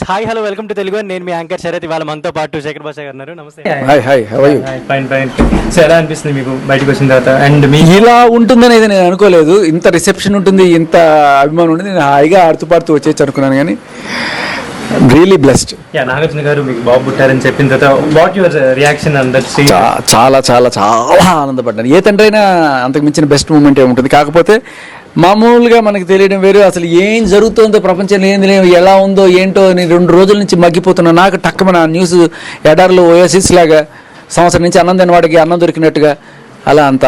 Hi hello welcome to Telugu. నేను మీ anchor Sarath. ఇవాళ మనతో పాటు శేఖర్ భాష గారు ఉన్నారు. నమస్తే. Hi how are you? Fine fine. So ఎలా అనిపిస్తుంది మీకు బయటకు వచ్చిన తర్వాత? అండ్ మీ ఇలా ఉంటుందనేది నేను అనుకోలేదు. ఇంత రిసెప్షన్ ఉంటుంది, ఇంత అభిమానం ఉంటుంది. నేను హాయిగా ఆడుతూ పాడుతూ వచ్చేసి అనుకున్నాను, కానీ రియలీ బ్లెస్డ్. నాగార్జున గారు మీకు బాబు పుట్టారని చెప్పిన తర్వాత what your reaction on that scene? చాలా చాలా చాలా ఆనందపడ్డాను. ఏ తండ్రి అయినా అంతకు మించిన బెస్ట్ మూమెంట్ ఏముంటుంది. కాకపోతే మామూలుగా మనకి తెలియడం వేరు, అసలు ఏం జరుగుతుందో ప్రపంచంలో ఏంది లేదు, ఎలా ఉందో ఏంటో నేను 2 రోజుల నుంచి మగ్గిపోతున్నా. నాకు టక్కమని ఆ న్యూస్ ఎడార్లో ఓఎసిస్ లాగా సంవత్సరం నుంచి అన్నం తిన వాడికి అన్నం దొరికినట్టుగా అలా అంత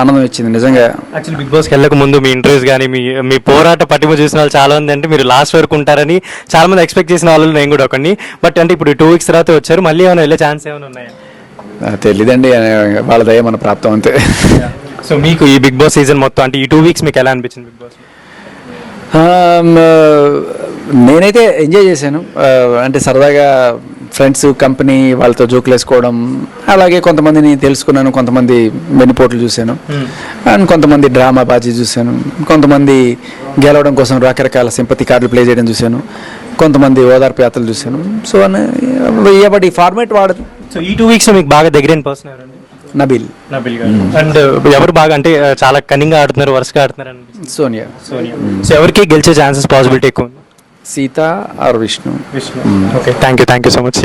ఆనందం ఇచ్చింది నిజంగా. యాక్చువల్లీ బిగ్ బాస్కి వెళ్ళక ముందు మీ ఇంటర్వ్యూస్ కానీ మీ పోరాట పట్టిమ చూసిన వాళ్ళు చాలా మంది అంటే మీరు లాస్ట్ వరకు ఉంటారని చాలా మంది ఎక్స్పెక్ట్ చేసిన వాళ్ళు, నేను కూడా ఒకరిని. బట్ అంటే ఇప్పుడు 2 weeks తర్వాత వచ్చారు, మళ్ళీ ఏమైనా వెళ్ళే ఛాన్స్ ఏమైనా ఉన్నాయా? తెలీదండి, వాళ్ళ దయ మన ప్రాప్తం అంతే. సో మీకు ఈ బిగ్ బాస్ సీజన్ మొత్తం అంటే ఈ 2 weeks మీకు ఎలా అనిపించింది బిగ్ బాస్? నేనైతే ఎంజాయ్ చేశాను. అంటే సరదాగా ఫ్రెండ్స్ కంపెనీ వాళ్ళతో జోకులు వేసుకోవడం, అలాగే కొంతమందిని తెలుసుకున్నాను, కొంతమంది వెన్నుపోట్లు చూశాను, అండ్ కొంతమంది డ్రామా బాజీ చూశాను, కొంతమంది గెలవడం కోసం రకరకాల సింపతి కార్డులు ప్లే చేయడం చూశాను, కొంతమంది ఓదార్పు యాత్రలు చూశాను. సో బట్ ఈ ఫార్మేట్ వాడదు. సో ఈ 2 weeks మీకు బాగా దగ్గరైన పర్సన్ ఎవరండి? నబీల్ గారు. అండ్ ఎవరు బాగా అంటే చాలా కన్నింగ్ ఆడుతున్నారు, వరుసగా ఆడుతున్నారు అనిపిస్తుంది? సోనియా. సో ఎవరికి గెలిచే ఛాన్సెస్ పాసిబిలిటీ ఎక్కువ? Sita or Vishnu. Okay, thank you so much.